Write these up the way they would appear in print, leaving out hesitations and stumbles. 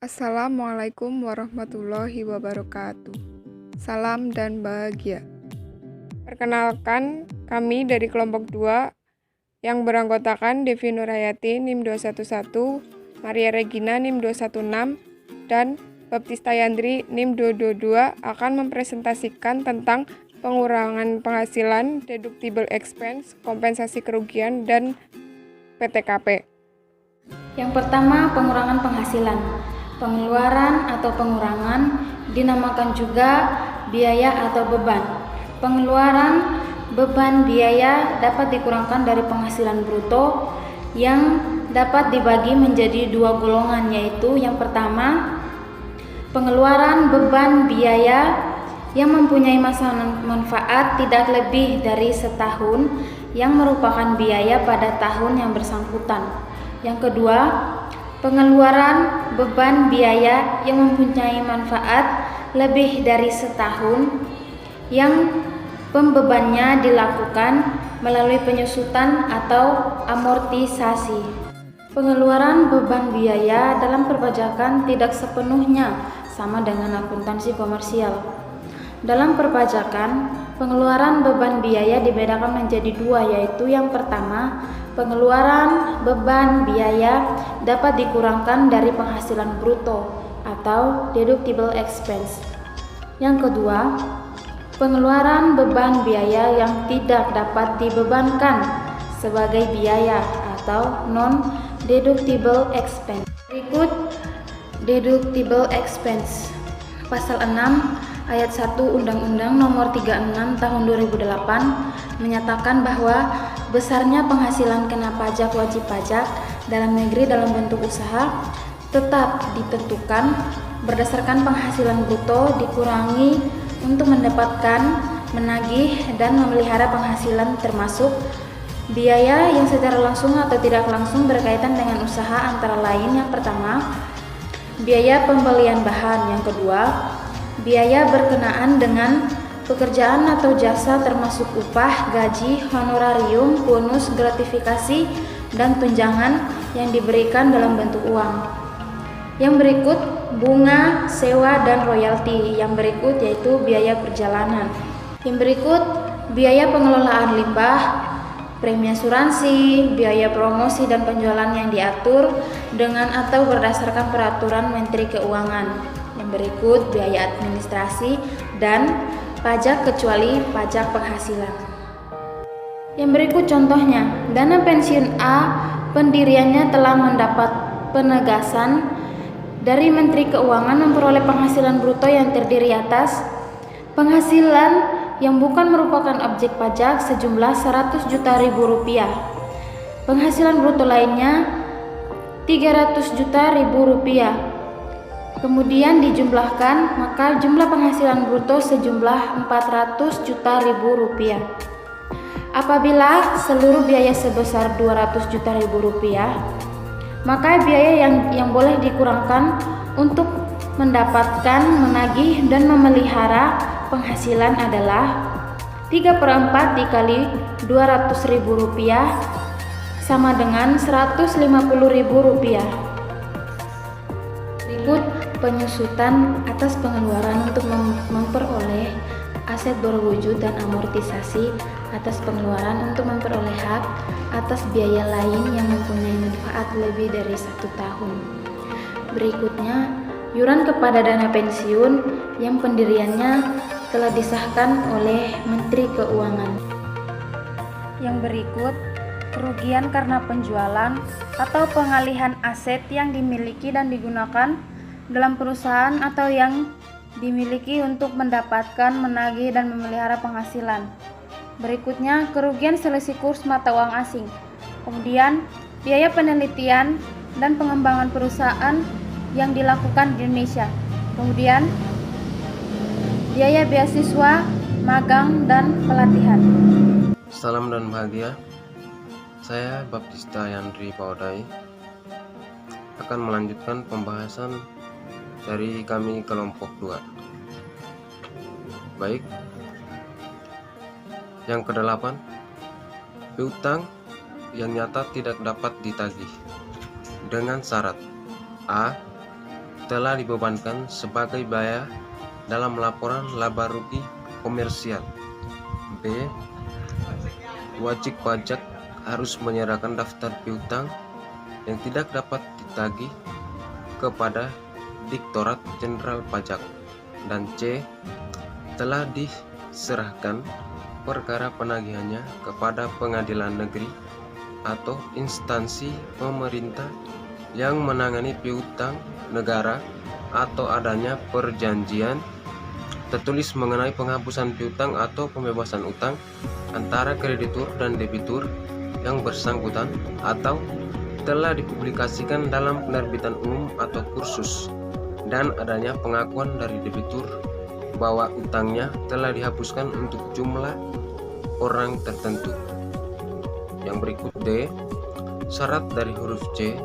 Assalamualaikum warahmatullahi wabarakatuh. Salam dan bahagia. Perkenalkan, kami dari kelompok 2 yang beranggotakan Devi Nurhayati NIM 211, Maria Regina NIM 216, dan Baptista Yandri NIM 222 akan mempresentasikan tentang pengurangan penghasilan, deductible expense, kompensasi kerugian, dan PTKP. Yang pertama, pengurangan penghasilan. Pengeluaran atau pengurangan dinamakan juga biaya atau beban. Pengeluaran beban biaya dapat dikurangkan dari penghasilan bruto yang dapat dibagi menjadi dua golongan, yaitu yang pertama, pengeluaran beban biaya yang mempunyai masa manfaat tidak lebih dari setahun yang merupakan biaya pada tahun yang bersangkutan. Yang kedua, pengeluaran beban biaya yang mempunyai manfaat lebih dari setahun yang pembebannya dilakukan melalui penyusutan atau amortisasi. Pengeluaran beban biaya dalam perpajakan tidak sepenuhnya sama dengan akuntansi komersial. Dalam perpajakan, pengeluaran beban biaya dibedakan menjadi dua, yaitu yang pertama, pengeluaran beban biaya dapat dikurangkan dari penghasilan bruto atau deductible expense. Yang kedua, pengeluaran beban biaya yang tidak dapat dibebankan sebagai biaya atau non-deductible expense. Berikut deductible expense. Pasal 6 Ayat 1 Undang-Undang Nomor 36 Tahun 2008 menyatakan bahwa besarnya penghasilan kena pajak wajib pajak dalam negeri dalam bentuk usaha tetap ditentukan berdasarkan penghasilan bruto dikurangi untuk mendapatkan, menagih, dan memelihara penghasilan termasuk biaya yang secara langsung atau tidak langsung berkaitan dengan usaha, antara lain yang pertama, biaya pembelian bahan, yang kedua, biaya berkenaan dengan pekerjaan atau jasa termasuk upah, gaji, honorarium, bonus, gratifikasi, dan tunjangan yang diberikan dalam bentuk uang. Yang berikut, bunga, sewa, dan royalti. Yang berikut yaitu biaya perjalanan. Yang berikut, biaya pengelolaan limbah, premi asuransi, biaya promosi dan penjualan yang diatur dengan atau berdasarkan peraturan Menteri Keuangan. Yang berikut, biaya administrasi dan pajak kecuali pajak penghasilan. Yang berikut contohnya, dana pensiun A pendiriannya telah mendapat penegasan dari Menteri Keuangan memperoleh penghasilan bruto yang terdiri atas penghasilan yang bukan merupakan objek pajak sejumlah 100 juta ribu rupiah. Penghasilan bruto lainnya 300 juta ribu rupiah. Kemudian dijumlahkan, maka jumlah penghasilan bruto sejumlah 400 juta ribu rupiah. Apabila seluruh biaya sebesar 200 juta ribu rupiah, maka biaya yang boleh dikurangkan untuk mendapatkan, menagih, dan memelihara penghasilan adalah 3/4 dikali 200 ribu rupiah sama dengan 150 ribu rupiah. Berikut penyusutan atas pengeluaran untuk memperoleh aset berwujud dan amortisasi atas pengeluaran untuk memperoleh hak atas biaya lain yang mempunyai manfaat lebih dari 1 tahun. Berikutnya, iuran kepada dana pensiun yang pendiriannya telah disahkan oleh Menteri Keuangan. Yang berikut, kerugian karena penjualan atau pengalihan aset yang dimiliki dan digunakan dalam perusahaan atau yang dimiliki untuk mendapatkan, menagih, dan memelihara penghasilan. Berikutnya, kerugian selisih kurs mata uang asing. Kemudian, biaya penelitian dan pengembangan perusahaan yang dilakukan di Indonesia. Kemudian, biaya beasiswa, magang, dan pelatihan. Salam dan bahagia. Saya Baptista Yandri Paudai akan melanjutkan pembahasan dari kami kelompok 2. Baik. Yang ke-8, piutang yang nyata tidak dapat ditagih dengan syarat A. telah dibebankan sebagai biaya dalam laporan laba rugi komersial. B. Wajib pajak harus menyerahkan daftar piutang yang tidak dapat ditagih kepada Direktorat Jenderal Pajak. Dan C. Telah diserahkan perkara penagihannya kepada pengadilan negeri atau instansi pemerintah yang menangani piutang negara atau adanya perjanjian tertulis mengenai penghapusan piutang atau pembebasan utang antara kreditur dan debitur yang bersangkutan, atau telah dipublikasikan dalam penerbitan umum atau kursus, dan adanya pengakuan dari debitur bahwa utangnya telah dihapuskan untuk jumlah orang tertentu. Yang berikut D. Syarat dari huruf C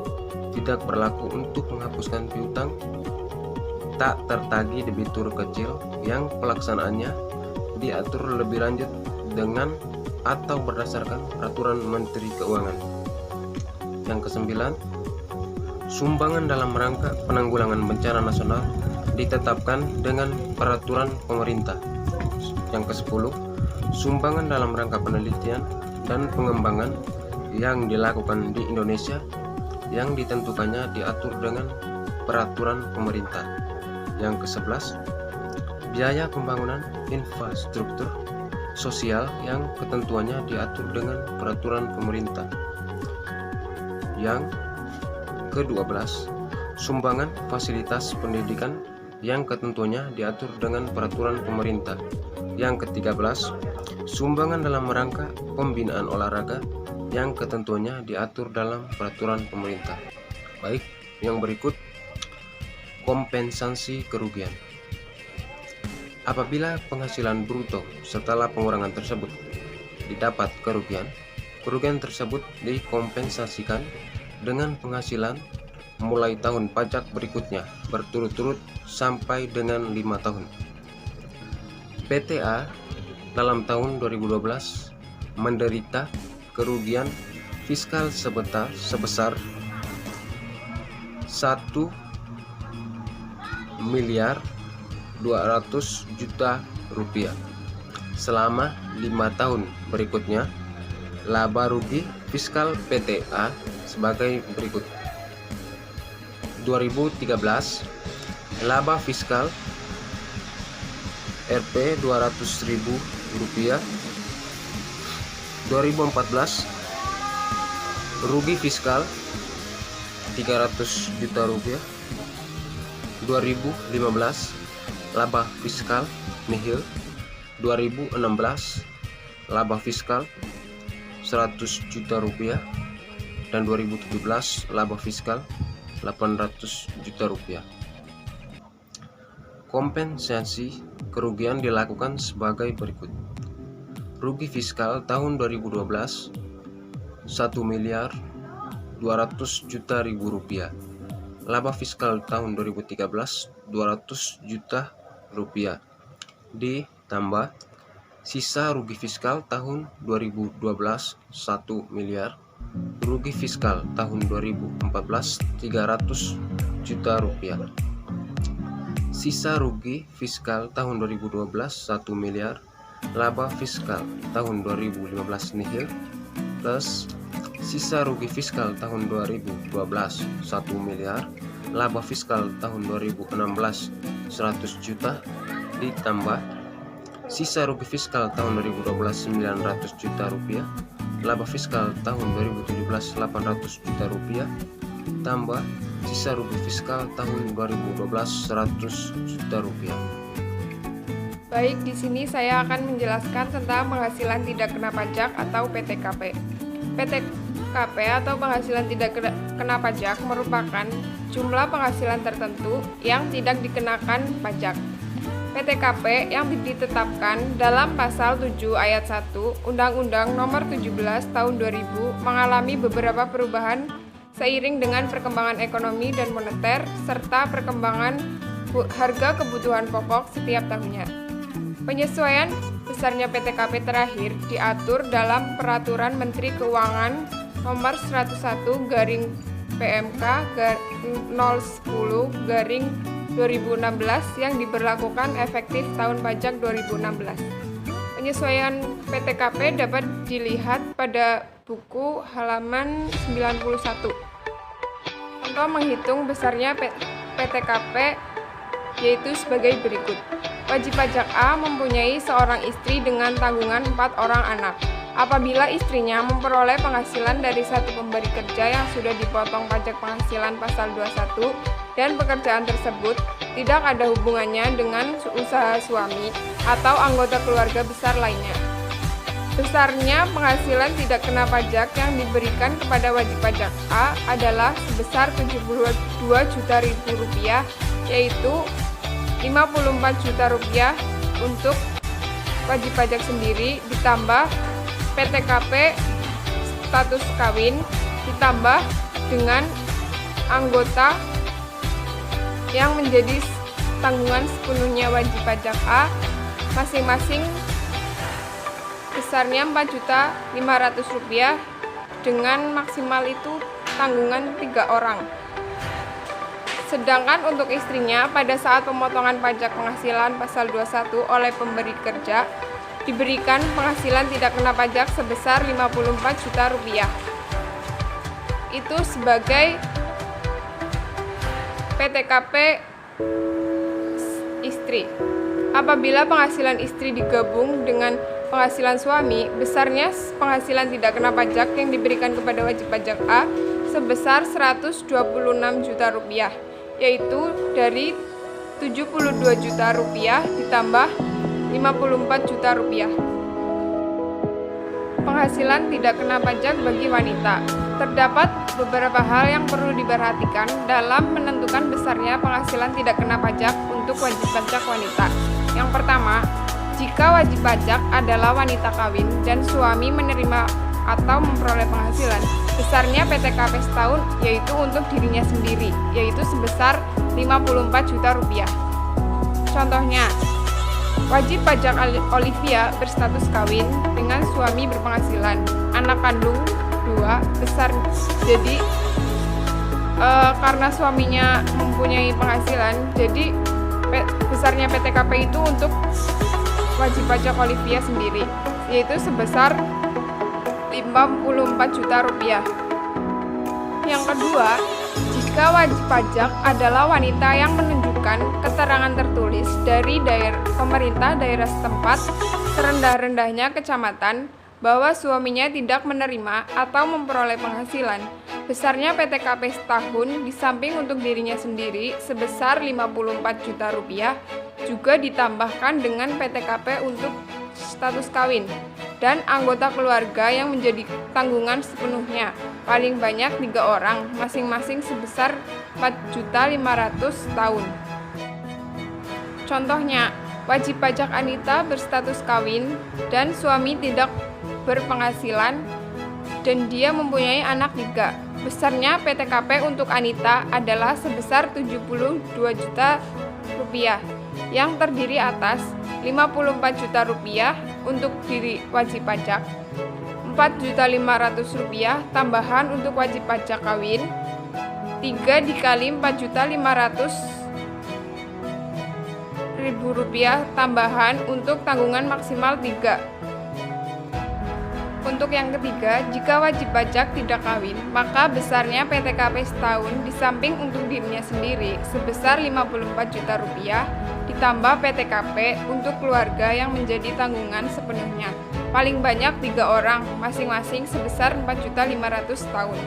tidak berlaku untuk menghapuskan piutang tak tertagih debitur kecil yang pelaksanaannya diatur lebih lanjut dengan atau berdasarkan peraturan Menteri Keuangan. Yang kesembilan, sumbangan dalam rangka penanggulangan bencana nasional ditetapkan dengan peraturan pemerintah. Yang ke-10, sumbangan dalam rangka penelitian dan pengembangan yang dilakukan di Indonesia yang ditentukannya diatur dengan peraturan pemerintah. Yang ke-11, biaya pembangunan infrastruktur sosial yang ketentuannya diatur dengan peraturan pemerintah. Yang ke-12, sumbangan fasilitas pendidikan yang ketentuannya diatur dengan peraturan pemerintah. Yang ke-13, sumbangan dalam rangka pembinaan olahraga yang ketentuannya diatur dalam peraturan pemerintah. Baik, yang berikut kompensasi kerugian. Apabila penghasilan bruto setelah pengurangan tersebut didapat kerugian, kerugian tersebut dikompensasikan dengan penghasilan mulai tahun pajak berikutnya berturut-turut sampai dengan 5 tahun. PTA dalam tahun 2012 menderita kerugian fiskal sebesar 1.200.000.000 rupiah. Selama 5 tahun berikutnya, laba rugi fiskal PTA sebagai berikut. 2013, laba fiskal Rp 200.000 rupiah. 2014, rugi fiskal 300 juta rupiah. 2015, laba fiskal nihil. 2016, laba fiskal 100 juta rupiah. Dan 2017, laba fiskal 800 juta rupiah. Kompensasi kerugian dilakukan sebagai berikut. Rugi fiskal tahun 2012 1.200.000.000 rupiah. Laba fiskal tahun 2013 200 juta rupiah. Ditambah sisa rugi fiskal tahun 2012 1 miliar. Rugi fiskal tahun 2014 300 juta rupiah. Sisa rugi fiskal tahun 2012 1 miliar. Laba fiskal tahun 2015 nihil, plus sisa rugi fiskal tahun 2012 1 miliar. Laba fiskal tahun 2016 100 juta, ditambah sisa rugi fiskal tahun 2012 900 juta rupiah. Laba fiskal tahun 2017 800 juta rupiah, tambah sisa rugi fiskal tahun 2012 100 juta rupiah. Baik, di sini saya akan menjelaskan tentang penghasilan tidak kena pajak atau PTKP. PTKP atau penghasilan tidak kena pajak merupakan jumlah penghasilan tertentu yang tidak dikenakan pajak. PTKP yang ditetapkan dalam pasal 7 ayat 1 Undang-Undang Nomor 17 Tahun 2000 mengalami beberapa perubahan seiring dengan perkembangan ekonomi dan moneter serta perkembangan harga kebutuhan pokok setiap tahunnya. Penyesuaian besarnya PTKP terakhir diatur dalam Peraturan Menteri Keuangan Nomor 101/2013 PMK 010/2016 yang diberlakukan efektif tahun pajak 2016. Penyesuaian PTKP dapat dilihat pada buku halaman 91. Contoh menghitung besarnya PTKP yaitu sebagai berikut. Wajib pajak A mempunyai seorang istri dengan tanggungan 4 orang anak. Apabila istrinya memperoleh penghasilan dari satu pemberi kerja yang sudah dipotong pajak penghasilan pasal 21 dan pekerjaan tersebut tidak ada hubungannya dengan usaha suami atau anggota keluarga besar lainnya. Besarnya penghasilan tidak kena pajak yang diberikan kepada wajib pajak A adalah sebesar Rp72.000.000, yaitu Rp54 juta untuk wajib pajak sendiri, ditambah PTKP status kawin, ditambah dengan anggota yang menjadi tanggungan sepenuhnya wajib pajak A, masing-masing besarnya Rp4.500.000 dengan maksimal itu tanggungan 3 orang. Sedangkan untuk istrinya pada saat pemotongan pajak penghasilan pasal 21 oleh pemberi kerja diberikan penghasilan tidak kena pajak sebesar Rp54 juta. Itu sebagai PTKP istri. Apabila penghasilan istri digabung dengan penghasilan suami, besarnya penghasilan tidak kena pajak yang diberikan kepada wajib pajak A sebesar Rp126 juta, yaitu dari Rp72 juta ditambah Rp54 juta. Penghasilan tidak kena pajak bagi wanita. Terdapat beberapa hal yang perlu diperhatikan dalam menentukan besarnya penghasilan tidak kena pajak untuk wajib pajak wanita. Yang pertama, jika wajib pajak adalah wanita kawin dan suami menerima atau memperoleh penghasilan, besarnya PTKP setahun yaitu untuk dirinya sendiri, yaitu sebesar Rp54 juta. Contohnya, wajib pajak Olivia berstatus kawin dengan suami berpenghasilan, anak kandung 2 besar. Jadi karena suaminya mempunyai penghasilan, jadi besarnya PTKP itu untuk wajib pajak Olivia sendiri, yaitu sebesar Rp54 juta. Yang kedua, jika wajib pajak adalah wanita yang menunjukkan keterangan tertulis dari pemerintah daerah setempat serendah-rendahnya kecamatan bahwa suaminya tidak menerima atau memperoleh penghasilan, besarnya PTKP setahun di samping untuk dirinya sendiri sebesar Rp54 juta juga ditambahkan dengan PTKP untuk status kawin dan anggota keluarga yang menjadi tanggungan sepenuhnya, paling banyak 3 orang, masing-masing sebesar Rp4.500.000 tahun. Contohnya, wajib pajak Anita berstatus kawin dan suami tidak berpenghasilan dan dia mempunyai anak 3. Besarnya PTKP untuk Anita adalah sebesar Rp72 juta yang terdiri atas Rp54 juta untuk diri wajib pajak, Rp4.500.000 tambahan untuk wajib pajak kawin, 3 dikali Rp4.500.000 tambahan untuk tanggungan maksimal 3. Untuk yang ketiga, jika wajib pajak tidak kawin, maka besarnya PTKP setahun di samping untuk dirinya sendiri sebesar Rp54 juta ditambah PTKP untuk keluarga yang menjadi tanggungan sepenuhnya, paling banyak 3 orang, masing-masing sebesar Rp4.500.000 tahun.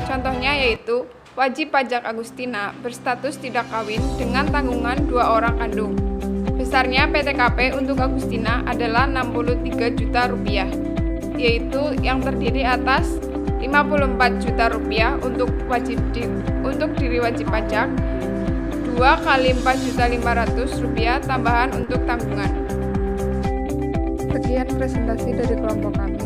Contohnya yaitu wajib pajak Agustina berstatus tidak kawin dengan tanggungan 2 orang kandung. Besarnya PTKP untuk Agustina adalah Rp63 juta, yaitu yang terdiri atas Rp54 juta untuk diri wajib pajak, 2 kali Rp4.500.000 tambahan untuk tanggungan. Sekian presentasi dari kelompok kami.